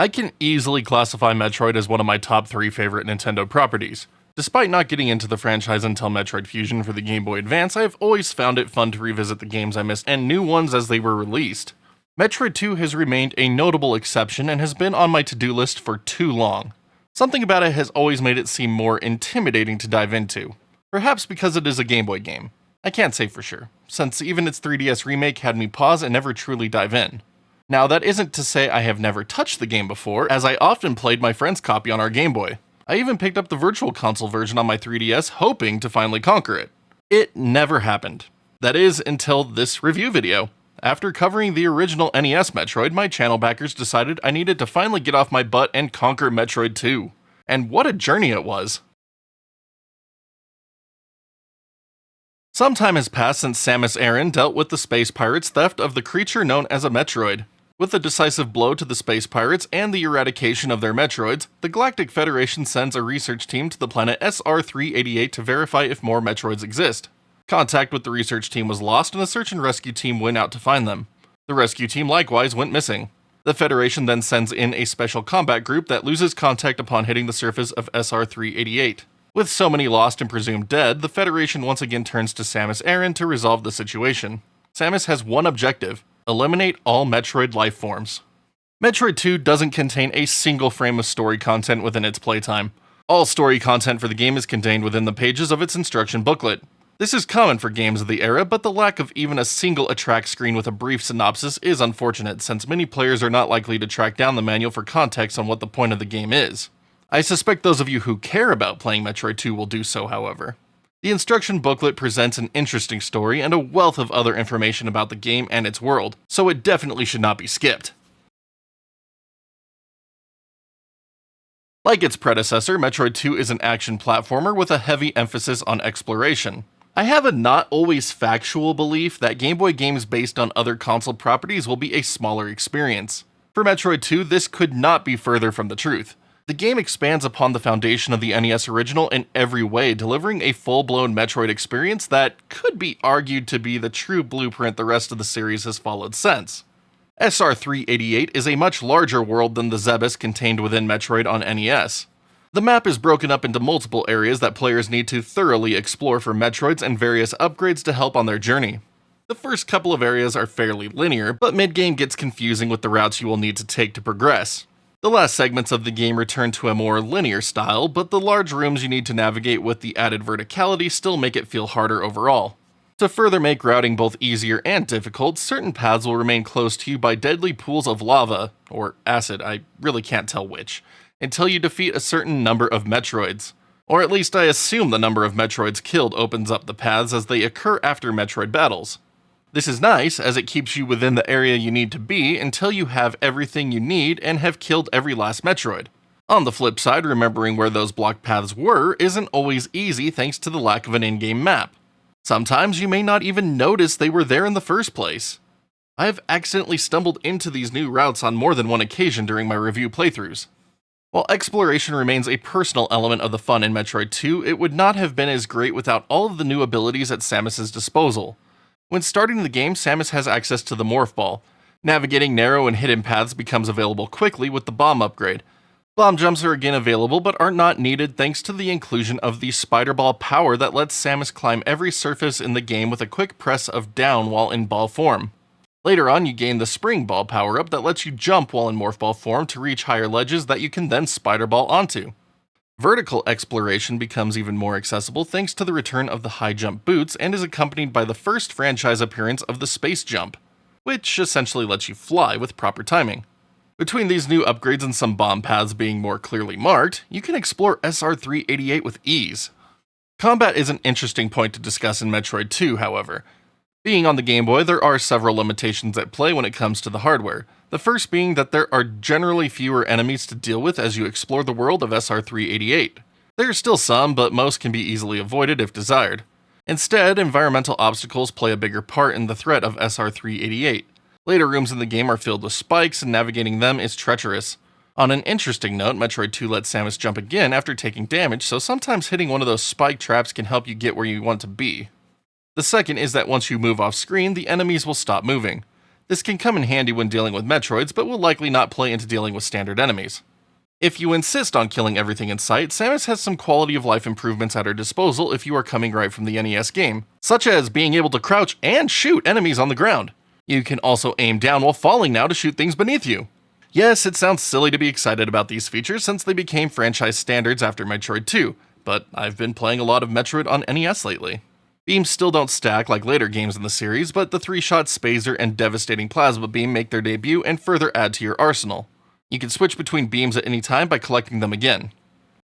I can easily classify Metroid as one of my top 3 favorite Nintendo properties. Despite not getting into the franchise until Metroid Fusion for the Game Boy Advance, I have always found it fun to revisit the games I missed and new ones as they were released. Metroid 2 has remained a notable exception and has been on my to-do list for too long. Something about it has always made it seem more intimidating to dive into. Perhaps because it is a Game Boy game. I can't say for sure, since even its 3DS remake had me pause and never truly dive in. Now, that isn't to say I have never touched the game before, as I often played my friend's copy on our Game Boy. I even picked up the Virtual Console version on my 3DS, hoping to finally conquer it. It never happened. That is, until this review video. After covering the original NES Metroid, my channel backers decided I needed to finally get off my butt and conquer Metroid 2. And what a journey it was. Some time has passed since Samus Aran dealt with the space pirates' theft of the creature known as a Metroid. With a decisive blow to the space pirates and the eradication of their Metroids, the Galactic Federation sends a research team to the planet SR-388 to verify if more Metroids exist. Contact with the research team was lost and the search and rescue team went out to find them. The rescue team likewise went missing. The Federation then sends in a special combat group that loses contact upon hitting the surface of SR-388. With so many lost and presumed dead, the Federation once again turns to Samus Aran to resolve the situation. Samus has one objective: eliminate all Metroid life forms. Metroid 2 doesn't contain a single frame of story content within its playtime. All story content for the game is contained within the pages of its instruction booklet. This is common for games of the era, but the lack of even a single attract screen with a brief synopsis is unfortunate, since many players are not likely to track down the manual for context on what the point of the game is. I suspect those of you who care about playing Metroid 2 will do so, however. The instruction booklet presents an interesting story and a wealth of other information about the game and its world, so it definitely should not be skipped. Like its predecessor, Metroid 2 is an action platformer with a heavy emphasis on exploration. I have a not always factual belief that Game Boy games based on other console properties will be a smaller experience. For Metroid 2, this could not be further from the truth. The game expands upon the foundation of the NES original in every way, delivering a full-blown Metroid experience that could be argued to be the true blueprint the rest of the series has followed since. SR-388 is a much larger world than the Zebes contained within Metroid on NES. The map is broken up into multiple areas that players need to thoroughly explore for Metroids and various upgrades to help on their journey. The first couple of areas are fairly linear, but mid-game gets confusing with the routes you will need to take to progress. The last segments of the game return to a more linear style, but the large rooms you need to navigate with the added verticality still make it feel harder overall. To further make routing both easier and difficult, certain paths will remain closed to you by deadly pools of lava, or acid, I really can't tell which, until you defeat a certain number of Metroids. Or at least I assume the number of Metroids killed opens up the paths as they occur after Metroid battles. This is nice, as it keeps you within the area you need to be until you have everything you need and have killed every last Metroid. On the flip side, remembering where those blocked paths were isn't always easy thanks to the lack of an in-game map. Sometimes you may not even notice they were there in the first place. I have accidentally stumbled into these new routes on more than one occasion during my review playthroughs. While exploration remains a personal element of the fun in Metroid 2, it would not have been as great without all of the new abilities at Samus's disposal. When starting the game, Samus has access to the Morph Ball. Navigating narrow and hidden paths becomes available quickly with the Bomb upgrade. Bomb jumps are again available but are not needed thanks to the inclusion of the Spider Ball power that lets Samus climb every surface in the game with a quick press of down while in ball form. Later on, you gain the Spring Ball power-up that lets you jump while in Morph Ball form to reach higher ledges that you can then Spider Ball onto. Vertical exploration becomes even more accessible thanks to the return of the high jump boots and is accompanied by the first franchise appearance of the space jump, which essentially lets you fly with proper timing. Between these new upgrades and some bomb paths being more clearly marked, you can explore SR-388 with ease. Combat is an interesting point to discuss in Metroid 2, however. Being on the Game Boy, there are several limitations at play when it comes to the hardware. The first being that there are generally fewer enemies to deal with as you explore the world of SR-388. There are still some, but most can be easily avoided if desired. Instead, environmental obstacles play a bigger part in the threat of SR-388. Later rooms in the game are filled with spikes, and navigating them is treacherous. On an interesting note, Metroid 2 lets Samus jump again after taking damage, so sometimes hitting one of those spike traps can help you get where you want to be. The second is that once you move off screen, the enemies will stop moving. This can come in handy when dealing with Metroids, but will likely not play into dealing with standard enemies. If you insist on killing everything in sight, Samus has some quality of life improvements at her disposal if you are coming right from the NES game, such as being able to crouch and shoot enemies on the ground. You can also aim down while falling now to shoot things beneath you. Yes, it sounds silly to be excited about these features since they became franchise standards after Metroid II, but I've been playing a lot of Metroid on NES lately. Beams still don't stack like later games in the series, but the 3-shot Spazer and devastating Plasma Beam make their debut and further add to your arsenal. You can switch between beams at any time by collecting them again.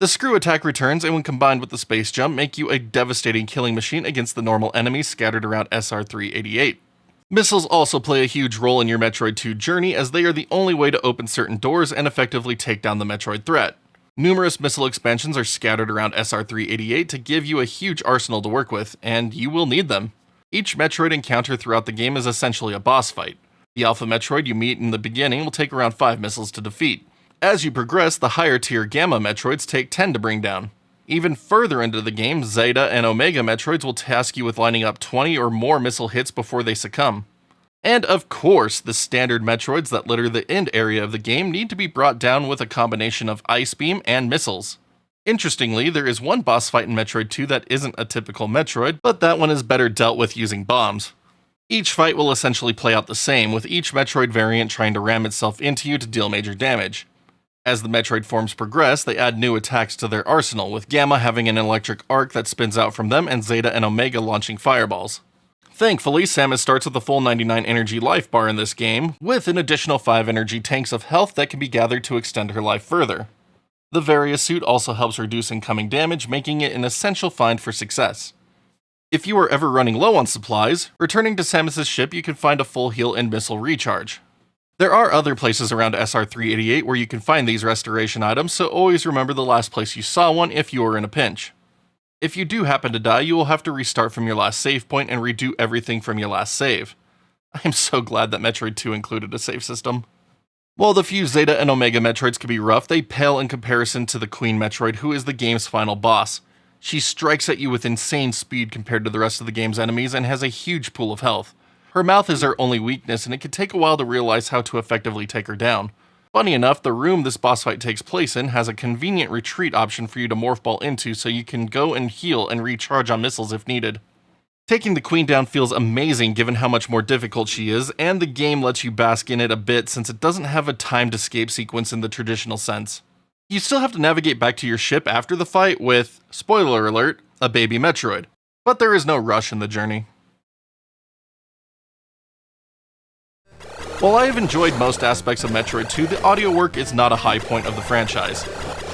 The Screw Attack returns, and when combined with the Space Jump, make you a devastating killing machine against the normal enemies scattered around SR388. Missiles also play a huge role in your Metroid 2 journey, as they are the only way to open certain doors and effectively take down the Metroid threat. Numerous missile expansions are scattered around SR388 to give you a huge arsenal to work with, and you will need them. Each Metroid encounter throughout the game is essentially a boss fight. The Alpha Metroid you meet in the beginning will take around 5 missiles to defeat. As you progress, the higher tier Gamma Metroids take 10 to bring down. Even further into the game, Zeta and Omega Metroids will task you with lining up 20 or more missile hits before they succumb. And of course, the standard Metroids that litter the end area of the game need to be brought down with a combination of Ice Beam and missiles. Interestingly, there is one boss fight in Metroid 2 that isn't a typical Metroid, but that one is better dealt with using bombs. Each fight will essentially play out the same, with each Metroid variant trying to ram itself into you to deal major damage. As the Metroid forms progress, they add new attacks to their arsenal, with Gamma having an electric arc that spins out from them and Zeta and Omega launching fireballs. Thankfully, Samus starts with a full 99 energy life bar in this game, with an additional 5 energy tanks of health that can be gathered to extend her life further. The Varia suit also helps reduce incoming damage, making it an essential find for success. If you are ever running low on supplies, returning to Samus' ship you can find a full heal and missile recharge. There are other places around SR388 where you can find these restoration items, so always remember the last place you saw one if you are in a pinch. If you do happen to die, you will have to restart from your last save point and redo everything from your last save. I am so glad that Metroid 2 included a save system. While the few Zeta and Omega Metroids can be rough, they pale in comparison to the Queen Metroid, who is the game's final boss. She strikes at you with insane speed compared to the rest of the game's enemies and has a huge pool of health. Her mouth is her only weakness, and it can take a while to realize how to effectively take her down. Funny enough, the room this boss fight takes place in has a convenient retreat option for you to morph ball into, so you can go and heal and recharge on missiles if needed. Taking the Queen down feels amazing given how much more difficult she is, and the game lets you bask in it a bit since it doesn't have a timed escape sequence in the traditional sense. You still have to navigate back to your ship after the fight with, spoiler alert, a baby Metroid, but there is no rush in the journey. While I have enjoyed most aspects of Metroid 2, the audio work is not a high point of the franchise.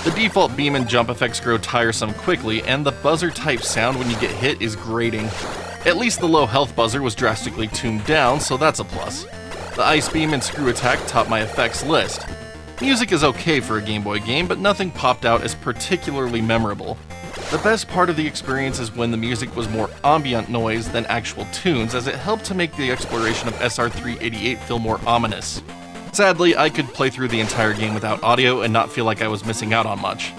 The default beam and jump effects grow tiresome quickly, and the buzzer-type sound when you get hit is grating. At least the low health buzzer was drastically tuned down, so that's a plus. The Ice Beam and Screw Attack top my effects list. Music is okay for a Game Boy game, but nothing popped out as particularly memorable. The best part of the experience is when the music was more ambient noise than actual tunes, as it helped to make the exploration of SR388 feel more ominous. Sadly, I could play through the entire game without audio and not feel like I was missing out on much.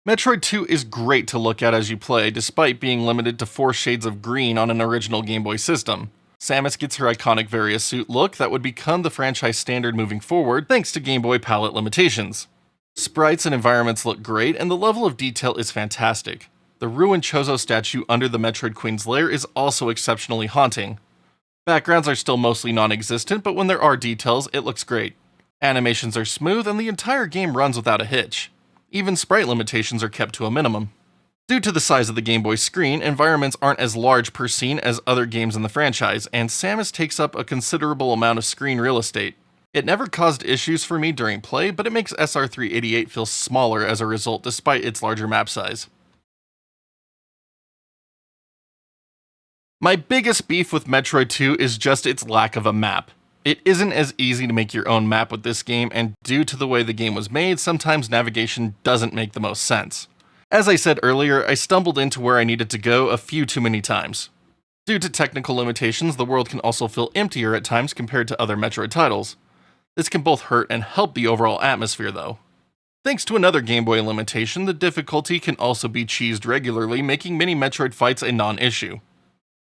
Metroid 2 is great to look at as you play, despite being limited to 4 shades of green on an original Game Boy system. Samus gets her iconic Varia suit look that would become the franchise standard moving forward thanks to Game Boy palette limitations. Sprites and environments look great, and the level of detail is fantastic. The ruined Chozo statue under the Metroid Queen's lair is also exceptionally haunting. Backgrounds are still mostly non-existent, but when there are details, it looks great. Animations are smooth, and the entire game runs without a hitch. Even sprite limitations are kept to a minimum. Due to the size of the Game Boy screen, environments aren't as large per scene as other games in the franchise, and Samus takes up a considerable amount of screen real estate. It never caused issues for me during play, but it makes SR388 feel smaller as a result despite its larger map size. My biggest beef with Metroid 2 is just its lack of a map. It isn't as easy to make your own map with this game, and due to the way the game was made, sometimes navigation doesn't make the most sense. As I said earlier, I stumbled into where I needed to go a few too many times. Due to technical limitations, the world can also feel emptier at times compared to other Metroid titles. This can both hurt and help the overall atmosphere though. Thanks to another Game Boy limitation, the difficulty can also be cheesed regularly, making many Metroid fights a non-issue.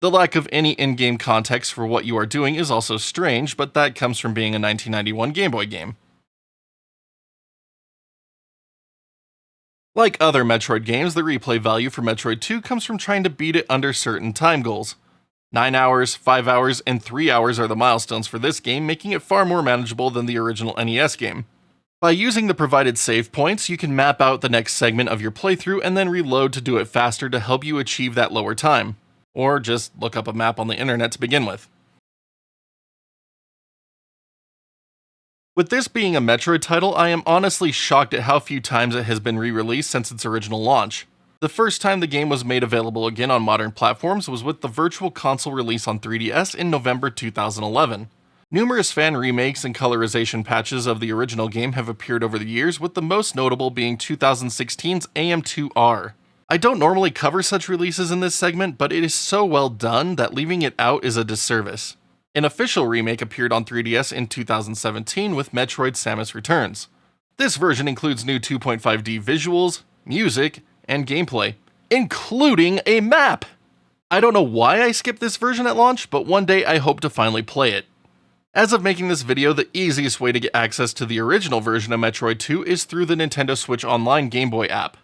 The lack of any in-game context for what you are doing is also strange, but that comes from being a 1991 Game Boy game. Like other Metroid games, the replay value for Metroid II comes from trying to beat it under certain time goals. 9 hours, 5 hours, and 3 hours are the milestones for this game, making it far more manageable than the original NES game. By using the provided save points, you can map out the next segment of your playthrough and then reload to do it faster to help you achieve that lower time. Or just look up a map on the internet to begin with. With this being a Metroid title, I am honestly shocked at how few times it has been re-released since its original launch. The first time the game was made available again on modern platforms was with the Virtual Console release on 3DS in November 2011. Numerous fan remakes and colorization patches of the original game have appeared over the years, with the most notable being 2016's AM2R. I don't normally cover such releases in this segment, but it is so well done that leaving it out is a disservice. An official remake appeared on 3DS in 2017 with Metroid Samus Returns. This version includes new 2.5D visuals, music, and gameplay, including a map! I don't know why I skipped this version at launch, but one day I hope to finally play it. As of making this video, the easiest way to get access to the original version of Metroid 2 is through the Nintendo Switch Online Game Boy app.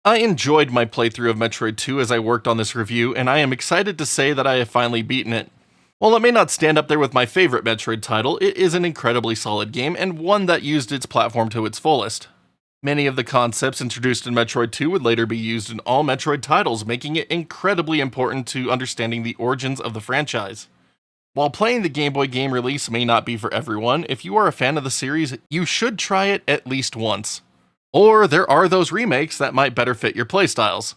I enjoyed my playthrough of Metroid 2 as I worked on this review, and I am excited to say that I have finally beaten it. While it may not stand up there with my favorite Metroid title, it is an incredibly solid game and one that used its platform to its fullest. Many of the concepts introduced in Metroid 2 would later be used in all Metroid titles, making it incredibly important to understanding the origins of the franchise. While playing the Game Boy game release may not be for everyone, if you are a fan of the series, you should try it at least once. Or there are those remakes that might better fit your playstyles.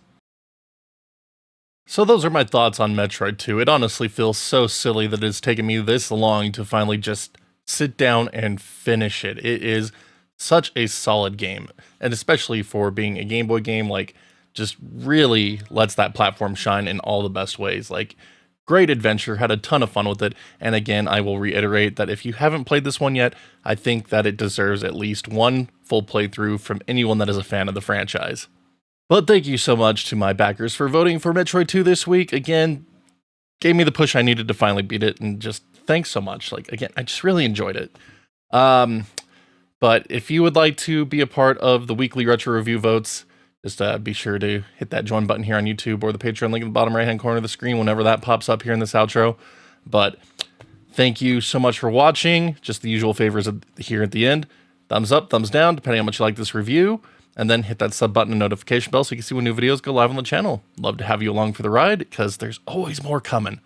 So those are my thoughts on Metroid 2. It honestly feels so silly that it's taken me this long to finally just sit down and finish it. It is such a solid game, and especially for being a Game Boy game, like, just really lets that platform shine in all the best ways. Like, great adventure, had a ton of fun with it, and again, I will reiterate that if you haven't played this one yet, I think that it deserves at least one full playthrough from anyone that is a fan of the franchise. But thank you so much to my backers for voting for Metroid 2 this week. Again, gave me the push I needed to finally beat it, and just thanks so much. Like, again, I just really enjoyed it. But if you would like to be a part of the weekly retro review votes, just be sure to hit that join button here on YouTube or the Patreon link in the bottom right-hand corner of the screen whenever that pops up here in this outro. But thank you so much for watching. Just the usual favors here at the end. Thumbs up, thumbs down, depending on how much you like this review. And then hit that sub button and notification bell so you can see when new videos go live on the channel. Love to have you along for the ride, because there's always more coming.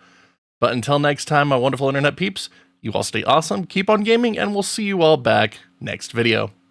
But until next time, my wonderful internet peeps, you all stay awesome, keep on gaming, and we'll see you all back next video.